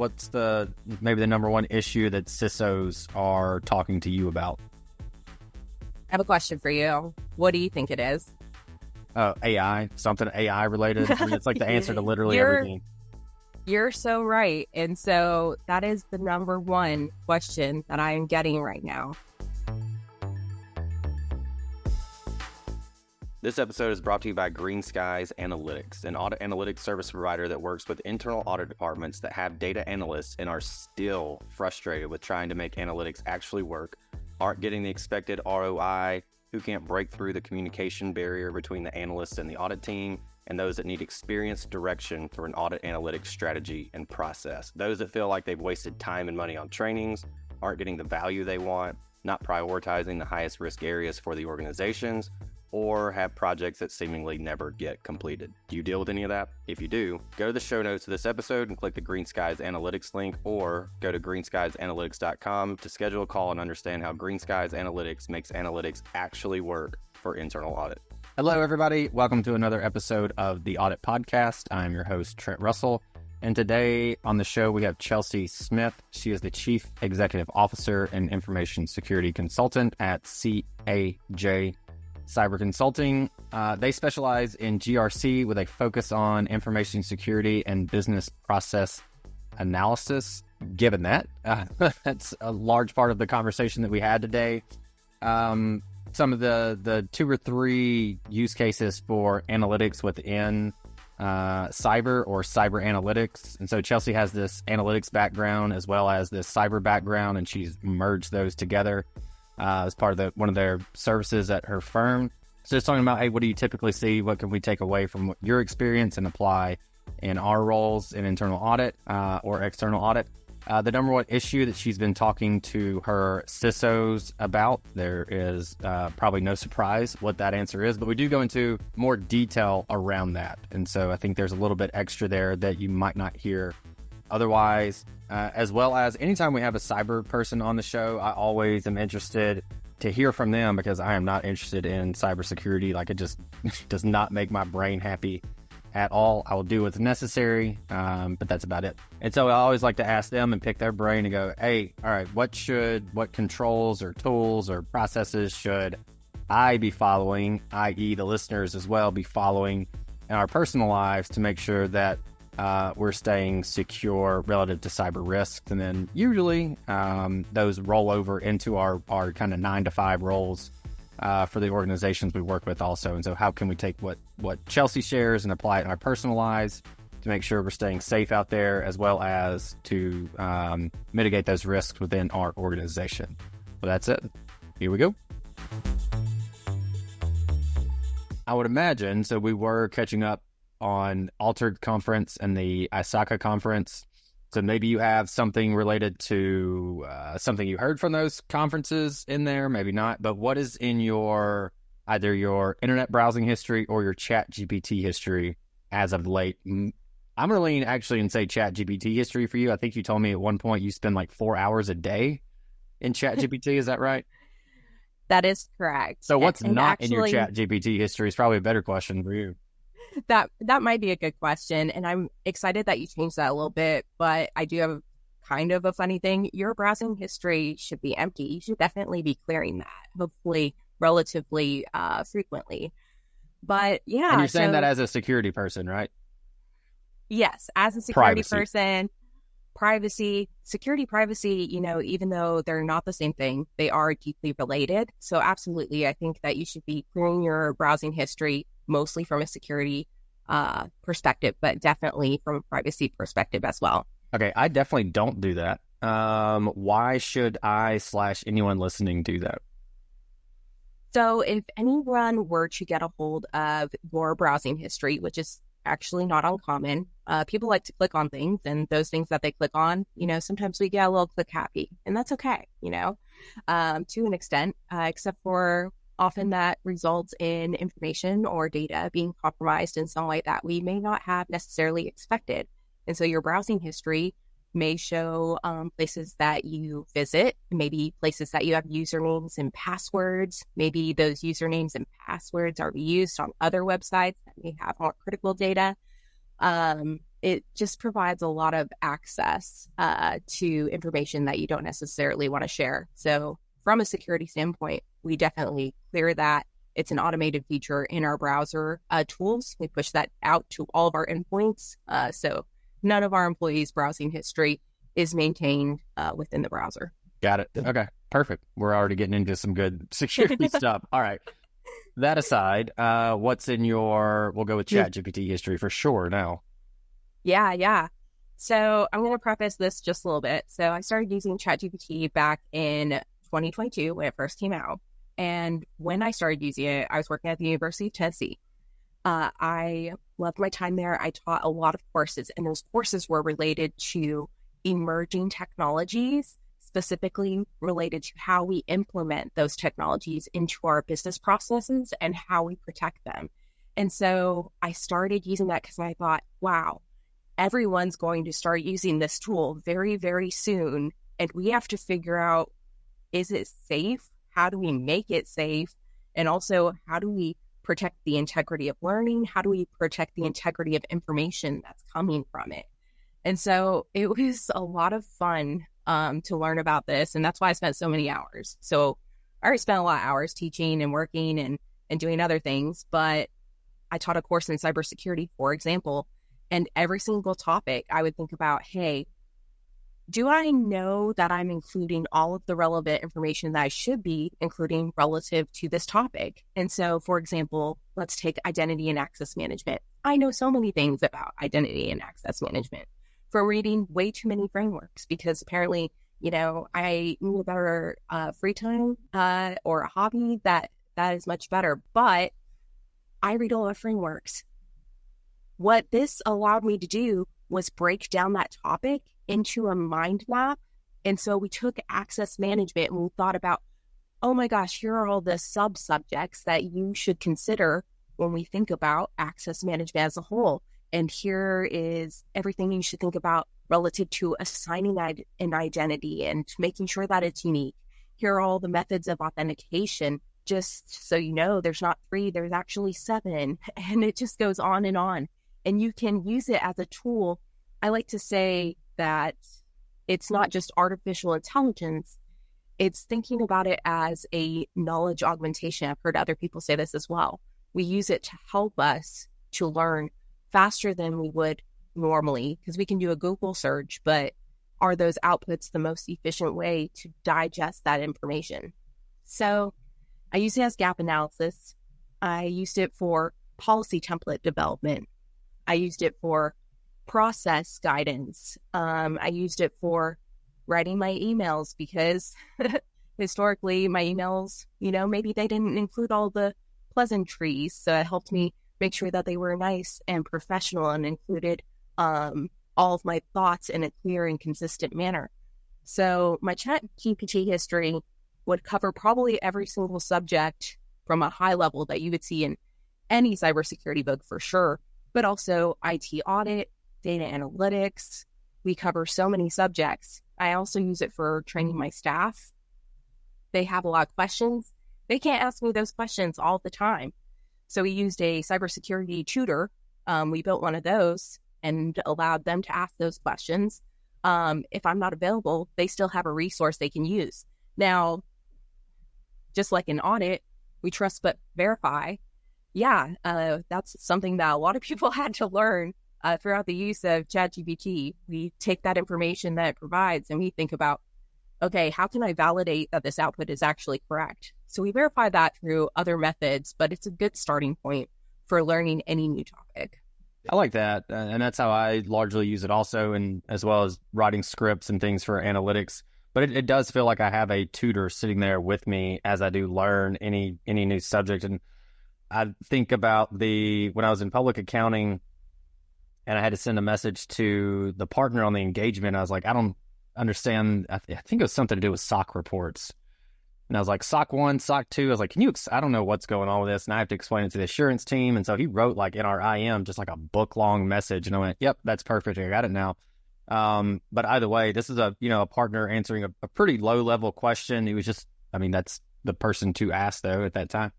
what's maybe the number one issue that CISOs are talking to you about? I have a question for you. What do you think it is? AI, something AI related. I mean, it's like the answer to literally everything. You're so right. And so that is the number one question that I am getting right now. This episode is brought to you by Greenskies Analytics, an audit analytics service provider that works with internal audit departments that have data analysts and are still frustrated with trying to make analytics actually work, aren't getting the expected ROI, who can't break through the communication barrier between the analysts and the audit team, and those that need experienced direction through an audit analytics strategy and process. Those that feel like they've wasted time and money on trainings, aren't getting the value they want, not prioritizing the highest risk areas for the organizations, or have projects that seemingly never get completed. Do you deal with any of that? If you do, go to the show notes of this episode and click the Greenskies Analytics link, or go to greenskiesanalytics.com to schedule a call and understand how Greenskies Analytics makes analytics actually work for internal audit. Hello, everybody. Welcome to another episode of the Audit Podcast. I'm your host, Trent Russell. And today on the show, we have Chelsea Smith. She is the Chief Executive Officer and Information Security Consultant at CAJ Cyber Consulting. They specialize in GRC with a focus on information security and business process analysis. Given that, that's a large part of the conversation that we had today. Some of the two or three use cases for analytics within cyber or cyber analytics. And so Chelsea has this analytics background as well as this cyber background, and she's merged those together as part of one of their services at her firm. So just talking about, hey, what do you typically see? What can we take away from your experience and apply in our roles in internal audit or external audit? The number one issue that she's been talking to her CISOs about, there is probably no surprise what that answer is, but we do go into more detail around that. And so I think there's a little bit extra there that you might not hear otherwise, as well as anytime we have a cyber person on the show, I always am interested to hear from them because I am not interested in cybersecurity. Like, it just does not make my brain happy at all. I will do what's necessary, but that's about it. And so I always like to ask them and pick their brain and go, hey, all right, what controls or tools or processes should I be following, i.e. the listeners as well, be following in our personal lives to make sure that we're staying secure relative to cyber risks. And then usually those roll over into our kind of 9-to-5 roles for the organizations we work with also. And so how can we take what Chelsea shares and apply it in our personal lives to make sure we're staying safe out there, as well as to mitigate those risks within our organization. Well, that's it. Here we go. I would imagine, so we were catching up on Altered Conference and the ISACA conference. So maybe you have something related to something you heard from those conferences in there, maybe not. But what is in either your internet browsing history or your ChatGPT history as of late? I'm going to lean actually and say ChatGPT history for you. I think you told me at one point you spend like 4 hours a day in ChatGPT. Is that right? That is correct. So what's not in your ChatGPT history is probably a better question for you. That might be a good question, and I'm excited that you changed that a little bit, but I do have kind of a funny thing. Your browsing history should be empty. You should definitely be clearing that, hopefully relatively frequently. But yeah. And you're saying that as a security person, right? Yes, as a security person. Security, privacy, even though they're not the same thing, they are deeply related. So absolutely, I think that you should be clearing your browsing history mostly from a security perspective, but definitely from a privacy perspective as well. Okay, I definitely don't do that. Why should I/anyone listening do that? So if anyone were to get a hold of your browsing history, which is actually not uncommon, people like to click on things, and those things that they click on, sometimes we get a little click happy, and that's okay, to an extent, except for often that results in information or data being compromised in some way that we may not have necessarily expected. And so your browsing history may show places that you visit, maybe places that you have usernames and passwords. Maybe those usernames and passwords are used on other websites that may have more critical data. it just provides a lot of access to information that you don't necessarily want to share. So from a security standpoint, we definitely clear that. It's an automated feature in our browser tools. We push that out to all of our endpoints. So none of our employees' browsing history is maintained within the browser. Got it. Okay, perfect. We're already getting into some good security stuff. All right. That aside, what's in your, we'll go with ChatGPT history for sure now. Yeah. So I'm going to preface this just a little bit. So I started using ChatGPT back in 2022 when it first came out. And when I started using it, I was working at the University of Tennessee. I loved my time there. I taught a lot of courses, and those courses were related to emerging technologies, specifically related to how we implement those technologies into our business processes and how we protect them. And so I started using that because I thought, wow, everyone's going to start using this tool very, very soon. And we have to figure out, is it safe? How do we make it safe? And also, how do we protect the integrity of learning? How do we protect the integrity of information that's coming from it? And so it was a lot of fun to learn about this. And that's why I spent so many hours. So I already spent a lot of hours teaching and working and doing other things, but I taught a course in cybersecurity, for example, and every single topic I would think about, hey, do I know that I'm including all of the relevant information that I should be including relative to this topic? And so, for example, let's take identity and access management. I know so many things about identity and access management from reading way too many frameworks because apparently, I need a better free time or a hobby that is much better. But I read a lot of frameworks. What this allowed me to do was break down that topic into a mind map. And so we took access management and we thought about, oh my gosh, here are all the sub-subjects that you should consider when we think about access management as a whole. And here is everything you should think about relative to assigning an identity and making sure that it's unique. Here are all the methods of authentication. Just so you know, there's not 3, there's actually 7. And it just goes on. And you can use it as a tool. I like to say that it's not just artificial intelligence, it's thinking about it as a knowledge augmentation. I've heard other people say this as well. We use it to help us to learn faster than we would normally because we can do a Google search, but are those outputs the most efficient way to digest that information? So I use it as gap analysis. I used it for policy template development. I used it for process guidance. I used it for writing my emails because historically my emails, maybe they didn't include all the pleasantries. So it helped me make sure that they were nice and professional and included all of my thoughts in a clear and consistent manner. So my ChatGPT history would cover probably every single subject from a high level that you would see in any cybersecurity book for sure, but also IT audit, data analytics. We cover so many subjects. I also use it for training my staff. They have a lot of questions. They can't ask me those questions all the time. So we used a cybersecurity tutor. We built one of those and allowed them to ask those questions. If I'm not available, they still have a resource they can use. Now, just like in audit, we trust but verify. Yeah, that's something that a lot of people had to learn throughout the use of ChatGPT. We take that information that it provides and we think about, okay, how can I validate that this output is actually correct? So we verify that through other methods, but it's a good starting point for learning any new topic. I like that. And that's how I largely use it also, and as well as writing scripts and things for analytics. But it does feel like I have a tutor sitting there with me as I do learn any new subject. And I think about when I was in public accounting and I had to send a message to the partner on the engagement. I was like, I don't understand. I think it was something to do with SOC reports. And I was like, SOC 1, SOC 2. I was like, I don't know what's going on with this. And I have to explain it to the assurance team. And so he wrote like in our IM, just like a book long message. And I went, yep, that's perfect. I got it now. But either way, this is a partner answering a pretty low level question. It was just, that's the person to ask though at that time.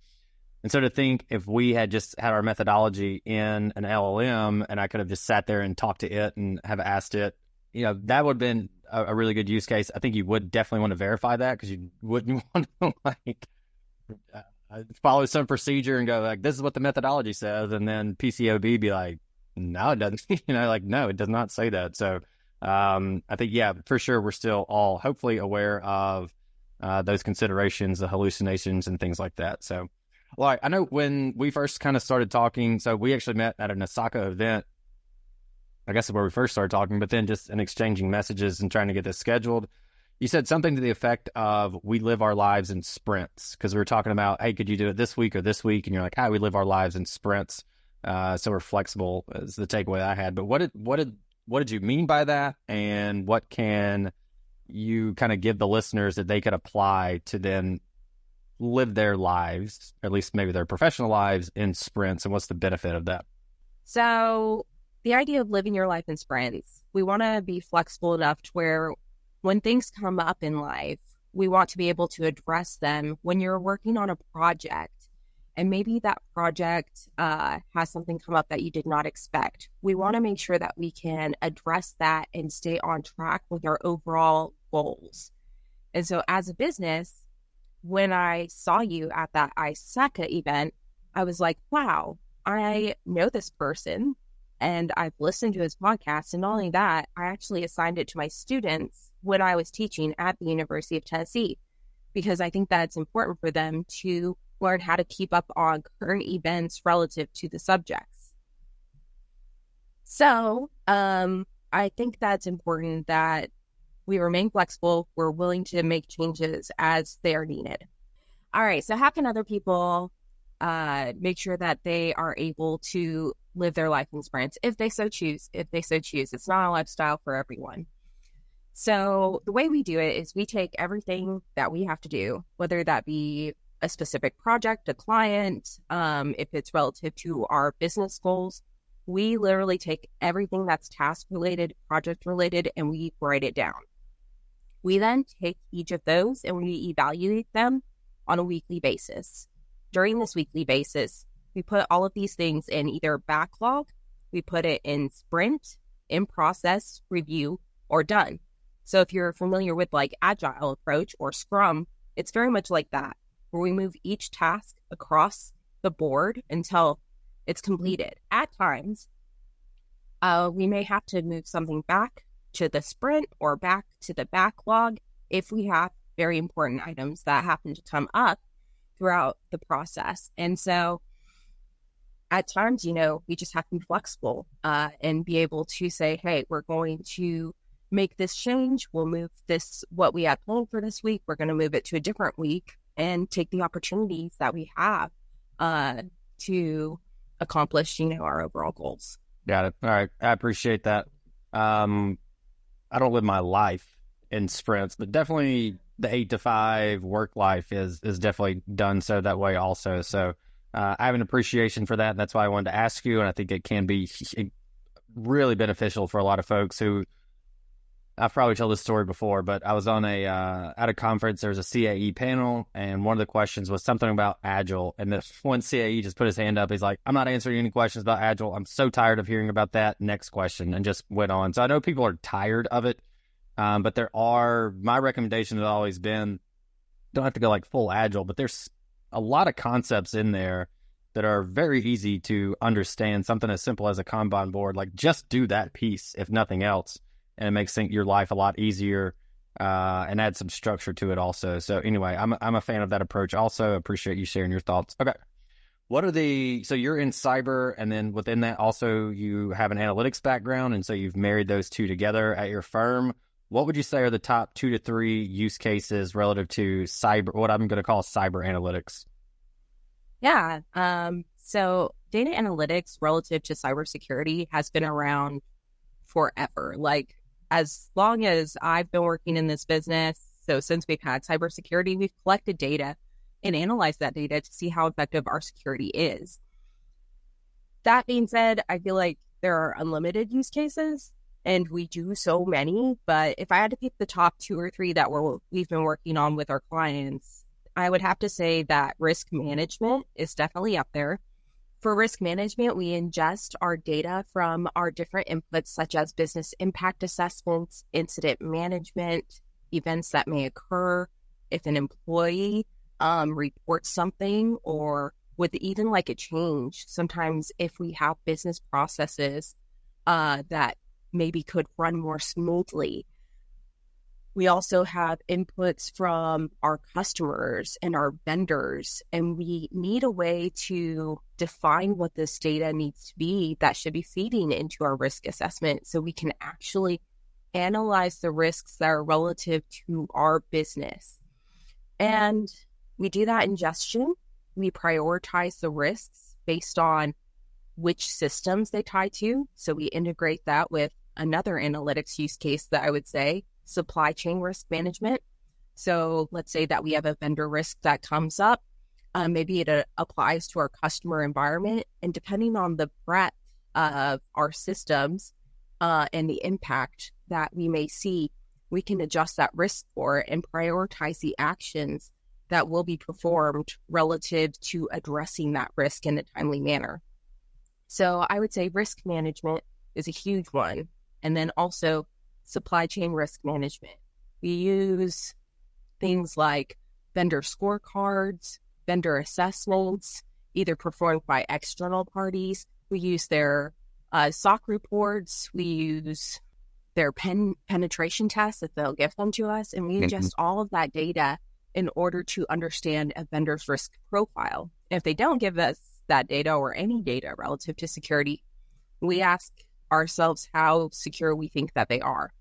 And so to think if we had just had our methodology in an LLM and I could have just sat there and talked to it and have asked it, that would have been a really good use case. I think you would definitely want to verify that, because you wouldn't want to follow some procedure and go like, this is what the methodology says. And then PCOB be like, no, it doesn't, no, it does not say that. So I think, yeah, for sure. We're still all hopefully aware of those considerations, the hallucinations and things like that. So, well, I know when we first kind of started talking, so we actually met at an SICO event. I guess is where we first started talking, but then just in exchanging messages and trying to get this scheduled, you said something to the effect of, we live our lives in sprints, because we were talking about, hey, could you do it this week or this week? And you're like, we live our lives in sprints. So we're flexible is the takeaway I had. But what did you mean by that? And what can you kind of give the listeners that they could apply to then live their lives, at least maybe their professional lives, in sprints? And what's the benefit of that? So the idea of living your life in sprints, we want to be flexible enough to where when things come up in life, we want to be able to address them when you're working on a project. And maybe that project has something come up that you did not expect. We want to make sure that we can address that and stay on track with our overall goals. And so as a business, when I saw you at that ISACA event, I was like, wow, I know this person and I've listened to his podcast. And not only that, I actually assigned it to my students when I was teaching at the University of Tennessee, because I think that it's important for them to learn how to keep up on current events relative to the subjects. So I think that's important that we remain flexible. We're willing to make changes as they are needed. All right. So how can other people make sure that they are able to live their life in sprints if they so choose? It's not a lifestyle for everyone. So the way we do it is we take everything that we have to do, whether that be a specific project, a client, if it's relative to our business goals, we literally take everything that's task related, project related, and we write it down. We then take each of those and we evaluate them on a weekly basis. During this weekly basis, we put all of these things in either backlog, we put it in sprint, in process, review, or done. So if you're familiar with like Agile approach or Scrum, it's very much like that, where we move each task across the board until it's completed. At times, we may have to move something back to the sprint or back to the backlog if we have very important items that happen to come up throughout the process. And so at times, we just have to be flexible and be able to say, hey, we're going to make this change. We'll move this, what we had planned for this week, we're going to move it to a different week and take the opportunities that we have to accomplish, our overall goals. Got it. All right. I appreciate that. I don't live my life in sprints, but definitely the 8 to 5 work life is definitely done so that way also. So I have an appreciation for that. And that's why I wanted to ask you. And I think it can be really beneficial for a lot of folks who, I've probably told this story before, but I was on at a conference. There was a CAE panel, and one of the questions was something about Agile. And this one CAE just put his hand up. He's like, I'm not answering any questions about Agile. I'm so tired of hearing about that. Next question, and just went on. So I know people are tired of it, but my recommendation has always been, don't have to go like full Agile, but there's a lot of concepts in there that are very easy to understand. Something as simple as a Kanban board, like just do that piece, if nothing else. And it makes your life a lot easier and add some structure to it also. So anyway, I'm a fan of that approach. Also, appreciate you sharing your thoughts. Okay. So you're in cyber, and then within that also you have an analytics background, and so you've married those two together at your firm. What would you say are the top 2 to 3 use cases relative to cyber, what I'm going to call cyber analytics? Yeah. So data analytics relative to cybersecurity has been around forever. Like, as long as I've been working in this business, so since we've had cybersecurity, we've collected data and analyzed that data to see how effective our security is. That being said, I feel like there are unlimited use cases, and we do so many. But if I had to pick the top 2 or 3 that we've been working on with our clients, I would have to say that risk management is definitely up there. For risk management, we ingest our data from our different inputs, such as business impact assessments, incident management, events that may occur, if an employee reports something, or with even like a change. Sometimes if we have business processes that maybe could run more smoothly. We also have inputs from our customers and our vendors, and we need a way to define what this data needs to be that should be feeding into our risk assessment so we can actually analyze the risks that are relative to our business. And we do that ingestion. We prioritize the risks based on which systems they tie to. So we integrate that with another analytics use case that I would say, supply chain risk management. So let's say that we have a vendor risk that comes up. Maybe it applies to our customer environment. And depending on the breadth of our systems and the impact that we may see, we can adjust that risk score and prioritize the actions that will be performed relative to addressing that risk in a timely manner. So I would say risk management is a huge one. And then also supply chain risk management. We use things like vendor scorecards, vendor assessments, either performed by external parties. We use their SOC reports. We use their penetration tests if they'll give them to us. And we ingest all of that data in order to understand a vendor's risk profile. And if they don't give us that data or any data relative to security, we ask ourselves how secure we think that they are.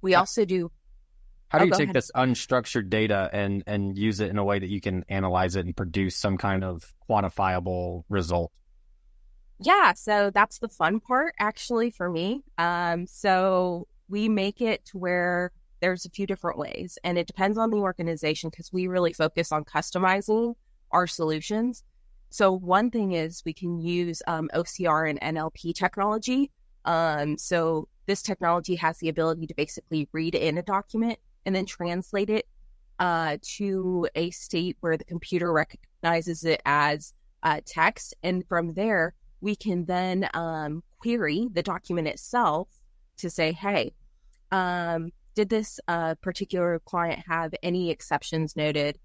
We also do. How do you take this unstructured data and use it in a way that you can analyze it and produce some kind of quantifiable result? Yeah, so that's the fun part actually for me. So we make it to where there's a few different ways, and it depends on the organization because we really focus on customizing our solutions. So one thing is we can use OCR and NLP technology. So this technology has the ability to basically read in a document and then translate it to a state where the computer recognizes it as text. And from there, we can then query the document itself to say, hey, did this particular client have any exceptions noted?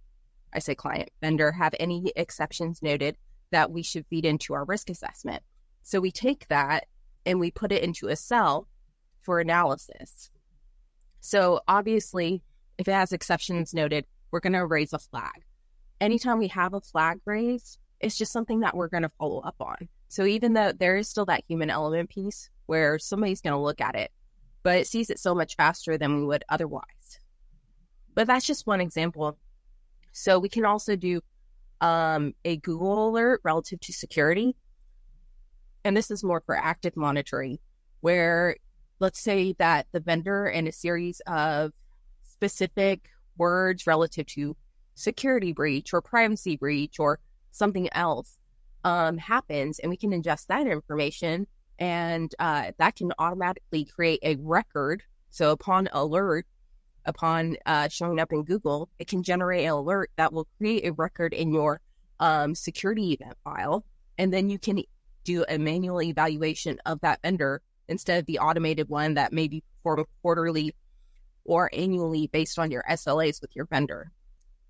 I say client, vendor, have any exceptions noted that we should feed into our risk assessment? So we take that and we put it into a cell for analysis. So obviously, if it has exceptions noted, we're going to raise a flag. Anytime we have a flag raised, it's just something that we're going to follow up on. So even though there is still that human element piece where somebody's going to look at it, but it sees it so much faster than we would otherwise. But that's just one example. So we can also do a Google alert relative to security. And this is more for active monitoring, where let's say that the vendor and a series of specific words relative to security breach or privacy breach or something else happens, and we can ingest that information, and that can automatically create a record. So upon alert, upon showing up in Google, it can generate an alert that will create a record in your security event file, and then you can do a manual evaluation of that vendor instead of the automated one that may be performed quarterly or annually based on your SLAs with your vendor.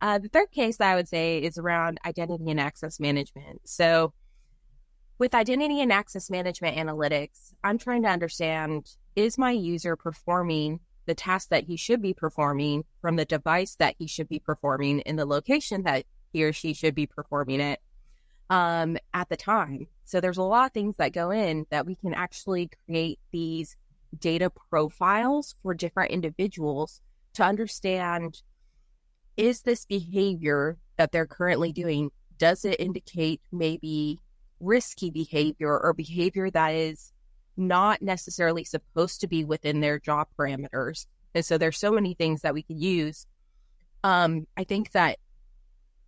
The third case that I would say is around identity and access management. So with identity and access management analytics, I'm trying to understand, is my user performing the task that he should be performing from the device that he should be performing in the location that he or she should be performing it at the time? So there's a lot of things that go in that we can actually create these data profiles for different individuals to understand, is this behavior that they're currently doing, does it indicate maybe risky behavior or behavior that is not necessarily supposed to be within their job parameters? And so there's so many things that we could use. I think that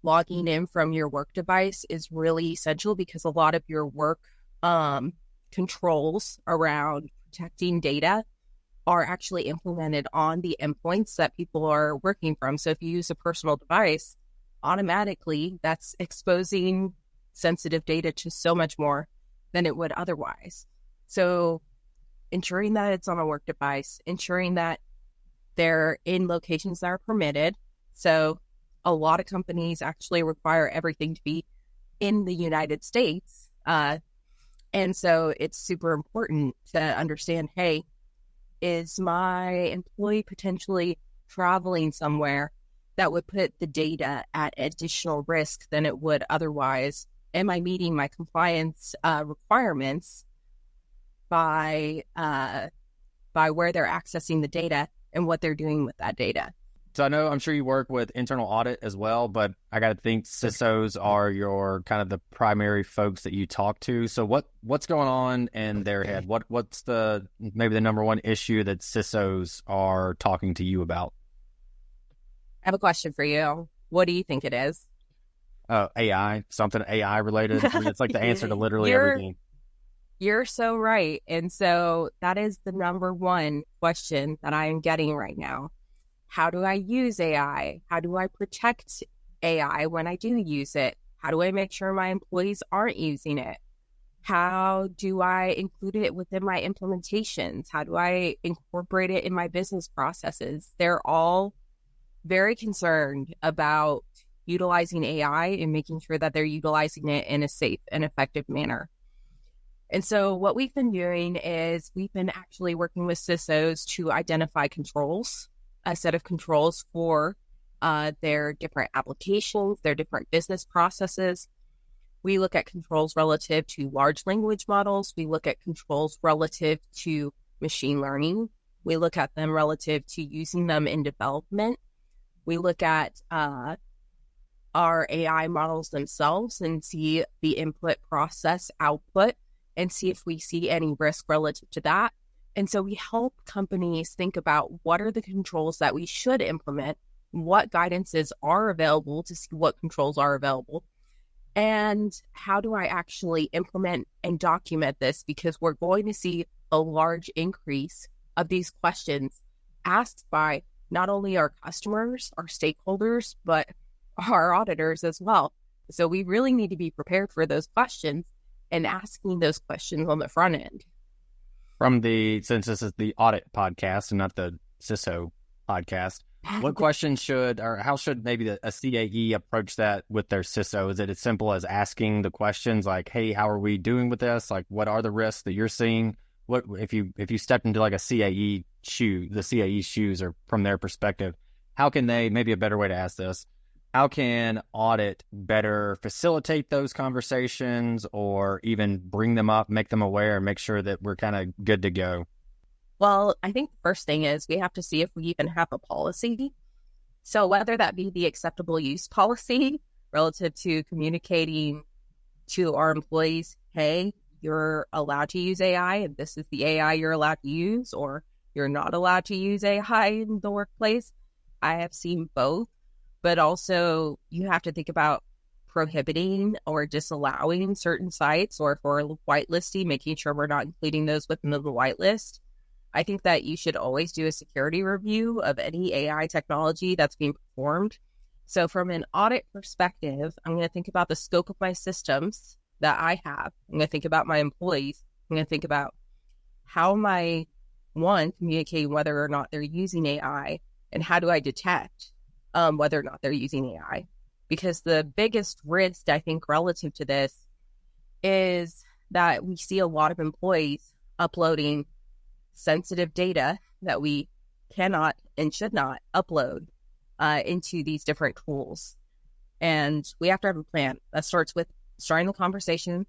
logging in from your work device is really essential because a lot of your work controls around protecting data are actually implemented on the endpoints that people are working from. So if you use a personal device, automatically that's exposing sensitive data to so much more than it would otherwise. So ensuring that it's on a work device, ensuring that they're in locations that are permitted. So a lot of companies actually require everything to be in the United States. And so it's super important to understand, hey, is my employee potentially traveling somewhere that would put the data at additional risk than it would otherwise? Am I meeting my compliance requirements by where they're accessing the data and what they're doing with that data? So I'm sure you work with internal audit as well, but I got to think CISOs are your kind of the primary folks that you talk to. So what's going on in their head? What's maybe the number one issue that CISOs are talking to you about? I have a question for you. What do you think it is? AI, something AI related. I mean, it's like the answer to literally everything. You're so right. And so that is the number one question that I am getting right now. How do I use AI? How do I protect AI when I do use it? How do I make sure my employees aren't using it? How do I include it within my implementations? How do I incorporate it in my business processes? They're all very concerned about utilizing AI and making sure that they're utilizing it in a safe and effective manner. And so what we've been doing is we've been actually working with CISOs to identify controls, a set of controls for their different applications, their different business processes. We look at controls relative to large language models. We look at controls relative to machine learning. We look at them relative to using them in development. We look at our AI models themselves and see the input, process, output, and see if we see any risk relative to that. And so we help companies think about what are the controls that we should implement, what guidances are available to see what controls are available, and how do I actually implement and document this, because we're going to see a large increase of these questions asked by not only our customers, our stakeholders, but our auditors as well. So we really need to be prepared for those questions and asking those questions on the front end. Since this is the audit podcast and not the CISO podcast, what questions how should maybe a CAE approach that with their CISO? Is it as simple as asking the questions like, hey, how are we doing with this? Like, what are the risks that you're seeing? What if you stepped into like the CAE shoes, or from their perspective, how can they, maybe a better way to ask this, how can audit better facilitate those conversations or even bring them up, make them aware, and make sure that we're kind of good to go? Well, I think the first thing is we have to see if we even have a policy. So whether that be the acceptable use policy relative to communicating to our employees, hey, you're allowed to use AI and this is the AI you're allowed to use, or you're not allowed to use AI in the workplace. I have seen both. But also you have to think about prohibiting or disallowing certain sites, or for whitelisting, making sure we're not including those within the whitelist. I think that you should always do a security review of any AI technology that's being performed. So from an audit perspective, I'm going to think about the scope of my systems that I have. I'm going to think about my employees. I'm going to think about how am I, one, communicating whether or not they're using AI, and how do I detect whether or not they're using AI. Because the biggest risk, I think, relative to this is that we see a lot of employees uploading sensitive data that we cannot and should not upload into these different tools. And we have to have a plan. That starts with starting the conversation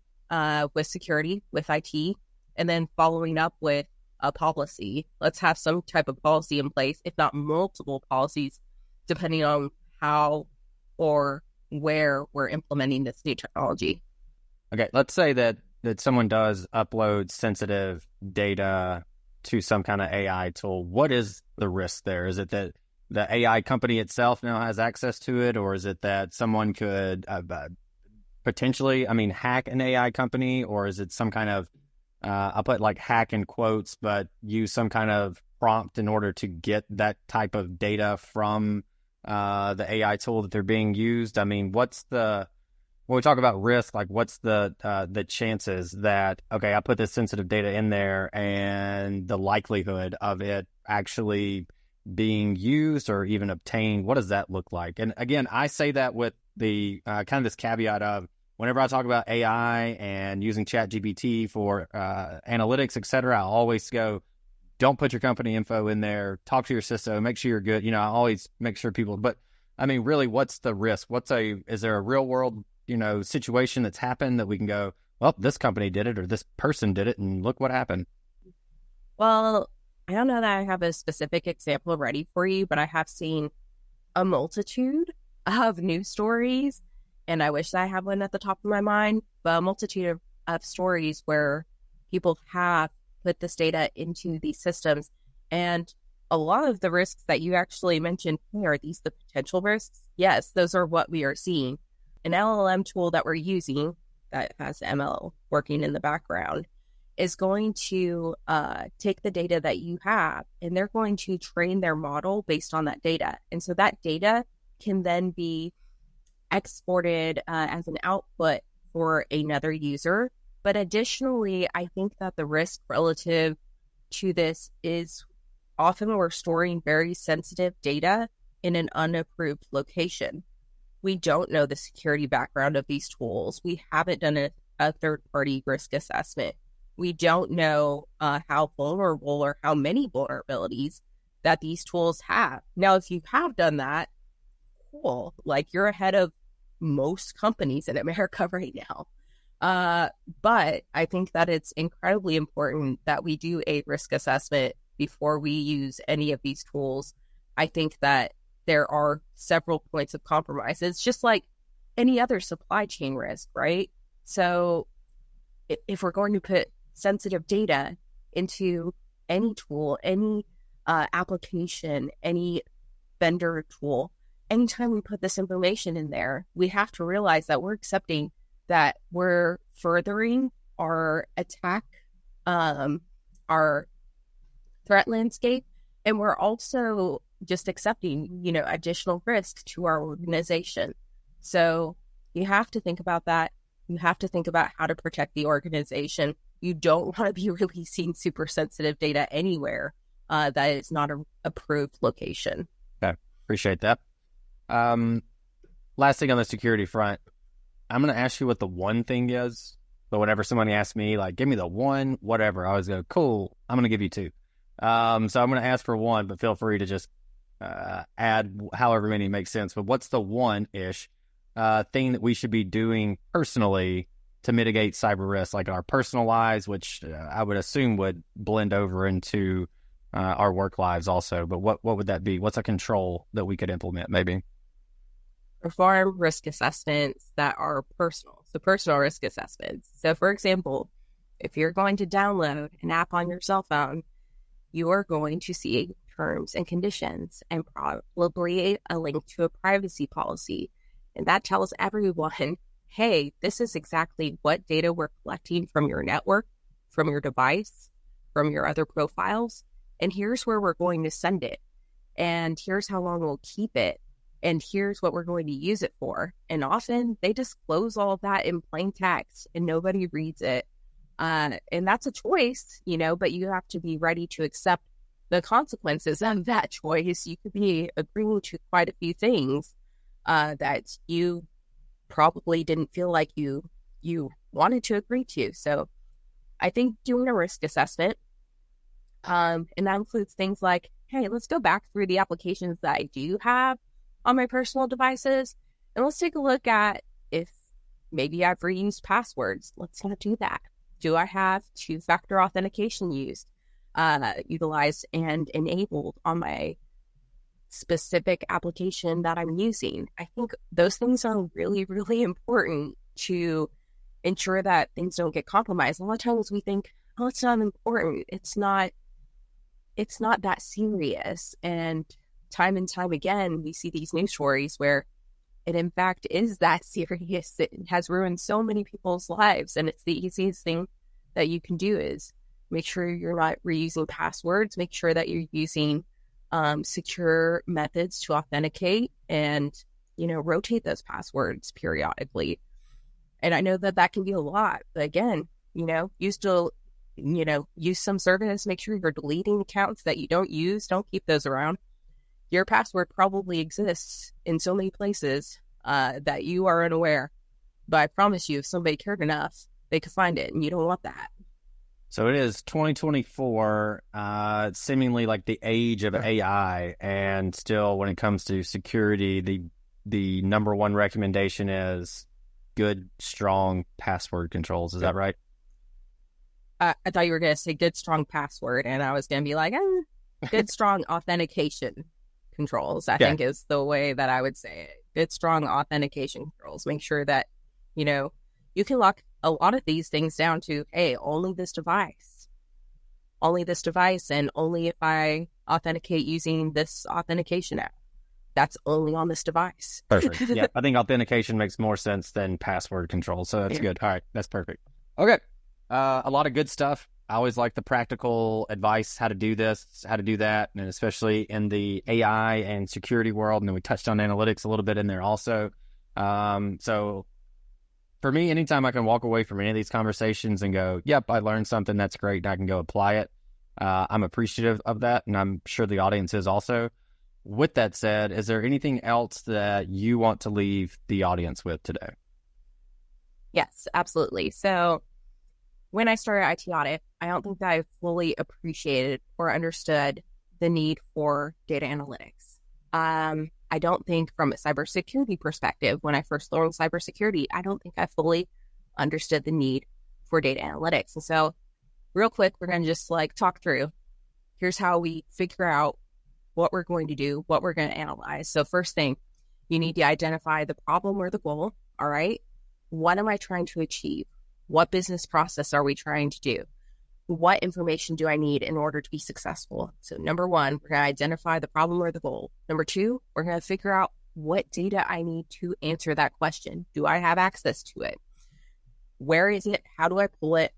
with security, with IT, and then following up with a policy. Let's have some type of policy in place, if not multiple policies, depending on how or where we're implementing this new technology. Okay, let's say that someone does upload sensitive data to some kind of AI tool. What is the risk there? Is it that the AI company itself now has access to it, or is it that someone could potentially, hack an AI company, or is it some kind of, I'll put like hack in quotes, but use some kind of prompt in order to get that type of data from the AI tool that they're being used? I mean, when we talk about risk, like what's the chances that, okay, I put this sensitive data in there and the likelihood of it actually being used or even obtained, what does that look like? And again, I say that with the kind of this caveat of whenever I talk about AI and using ChatGPT for analytics, et cetera, I always go, don't put your company info in there, talk to your CISO, make sure you're good. I always make sure people, but I mean, really, what's the risk? Is there a real world, situation that's happened that we can go, well, this company did it or this person did it and look what happened? Well, I don't know that I have a specific example ready for you, but I have seen a multitude of news stories, and I wish that I had one at the top of my mind, but a multitude of stories where people have put this data into these systems. And a lot of the risks that you actually mentioned, are these the potential risks? Yes, those are what we are seeing. An LLM tool that we're using that has ML working in the background is going to take the data that you have, and they're going to train their model based on that data. And so that data can then be exported as an output for another user. But additionally, I think that the risk relative to this is often we're storing very sensitive data in an unapproved location. We don't know the security background of these tools. We haven't done a third-party risk assessment. We don't know how vulnerable or how many vulnerabilities that these tools have. Now, if you have done that, cool. Like, you're ahead of most companies in America right now. But I think that it's incredibly important that we do a risk assessment before we use any of these tools. I think that there are several points of compromise. It's just like any other supply chain risk, right? So if we're going to put sensitive data into any tool, any application, any vendor tool, anytime we put this information in there, we have to realize that we're accepting that we're furthering our attack, our threat landscape, and we're also just accepting, additional risk to our organization. So you have to think about that. You have to think about how to protect the organization. You don't want to be releasing super sensitive data anywhere that is not an approved location. Okay, appreciate that. Last thing on the security front, I'm going to ask you what the one thing is, but whenever somebody asks me, like, give me the one, whatever, I always go, cool, I'm going to give you two. So I'm going to ask for one, but feel free to just add however many makes sense. But what's the one-ish thing that we should be doing personally to mitigate cyber risk, like our personal lives, which I would assume would blend over into our work lives also. But what would that be? What's a control that we could implement maybe? Perform risk assessments that are personal. So personal risk assessments. So for example, if you're going to download an app on your cell phone, you are going to see terms and conditions and probably a link to a privacy policy. And that tells everyone, hey, this is exactly what data we're collecting from your network, from your device, from your other profiles. And here's where we're going to send it. And here's how long we'll keep it. And here's what we're going to use it for. And often they disclose all of that in plain text and nobody reads it. And that's a choice, but you have to be ready to accept the consequences of that choice. You could be agreeing to quite a few things that you probably didn't feel like you wanted to agree to. So I think doing a risk assessment, and that includes things like, hey, let's go back through the applications that I do have on my personal devices, and let's take a look at if maybe I've reused passwords. Let's not do that. Do I have two-factor authentication utilized and enabled on my specific application that I'm using? I think those things are really, really important to ensure that things don't get compromised. A lot of times we think, oh, it's not important. It's not that serious. And time again, we see these news stories where it in fact is that serious. It has ruined so many people's lives. And it's the easiest thing that you can do is make sure you're not reusing passwords, make sure that you're using secure methods to authenticate and, rotate those passwords periodically. And I know that can be a lot, but again, use some service, make sure you're deleting accounts that you don't use, don't keep those around. Your password probably exists in so many places that you are unaware, but I promise you, if somebody cared enough, they could find it, and you don't want that. So it is 2024, seemingly like the age of AI, and still when it comes to security, the number one recommendation is good, strong password controls. Is that right? I thought you were going to say good, strong password, and I was going to be like, good, strong authentication controls, I think is the way that I would say it. Good, strong authentication controls. Make sure that, you can lock a lot of these things down to, hey, only this device, and only if I authenticate using this authentication app. That's only on this device. Perfect. Yeah, I think authentication makes more sense than password control, so that's good. All right, that's perfect. Okay, a lot of good stuff. I always like the practical advice, how to do this, how to do that, and especially in the AI and security world. And then we touched on analytics a little bit in there also. So for me, anytime I can walk away from any of these conversations and go, yep, I learned something, that's great, and I can go apply it, I'm appreciative of that, and I'm sure the audience is also. With that said, is there anything else that you want to leave the audience with today? Yes, absolutely. So when I started IT audit, I don't think that I fully appreciated or understood the need for data analytics. I don't think from a cybersecurity perspective, when I first learned cybersecurity, I don't think I fully understood the need for data analytics. And so real quick, we're going to just talk through. Here's how we figure out what we're going to do, what we're going to analyze. So first thing, you need to identify the problem or the goal. All right. What am I trying to achieve? What business process are we trying to do? What information do I need in order to be successful? So number one, we're going to identify the problem or the goal. Number two, we're going to figure out what data I need to answer that question. Do I have access to it? Where is it? How do I pull it?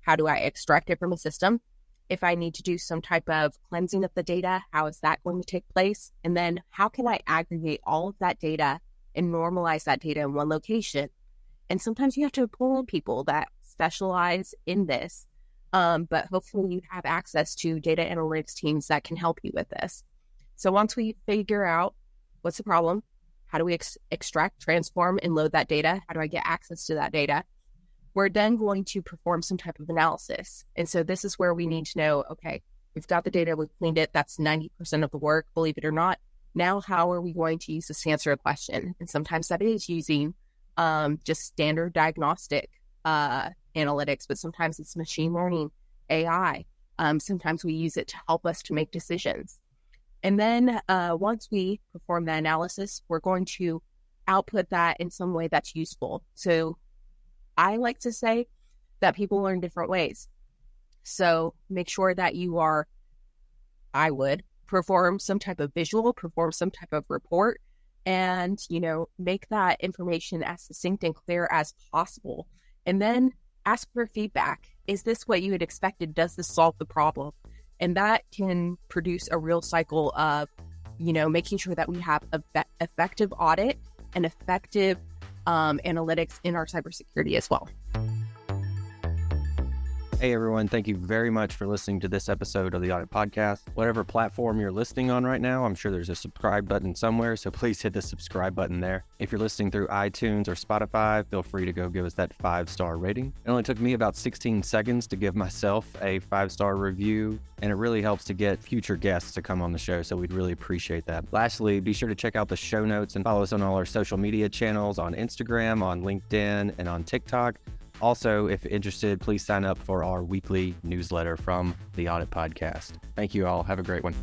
How do I extract it from a system? If I need to do some type of cleansing of the data, how is that going to take place? And then how can I aggregate all of that data and normalize that data in one location? And sometimes you have to pull in people that specialize in this, but hopefully you have access to data analytics teams that can help you with this. So once we figure out what's the problem, how do we extract, transform, and load that data? How do I get access to that data? We're then going to perform some type of analysis. And so this is where we need to know, okay, we've got the data, we've cleaned it. That's 90% of the work, believe it or not. Now, how are we going to use this to answer a question? And sometimes that is using just standard diagnostic analytics, but sometimes it's machine learning, AI. Sometimes we use it to help us to make decisions. And then once we perform that analysis, we're going to output that in some way that's useful. So I like to say that people learn different ways. So make sure that I would perform some type of visual, perform some type of report, and, make that information as succinct and clear as possible. And then ask for feedback. Is this what you had expected? Does this solve the problem? And that can produce a real cycle of, making sure that we have effective audit and effective analytics in our cybersecurity as well. Hey everyone, thank you very much for listening to this episode of the Audit Podcast. Whatever platform you're listening on right now, I'm sure there's a subscribe button somewhere, so please hit the subscribe button there. If you're listening through iTunes or Spotify, feel free to go give us that 5-star rating. It only took me about 16 seconds to give myself a 5-star review, and it really helps to get future guests to come on the show, so we'd really appreciate that. Lastly, be sure to check out the show notes and follow us on all our social media channels on Instagram, on LinkedIn, and on TikTok. Also, if interested, please sign up for our weekly newsletter from the Audit Podcast. Thank you all. Have a great one.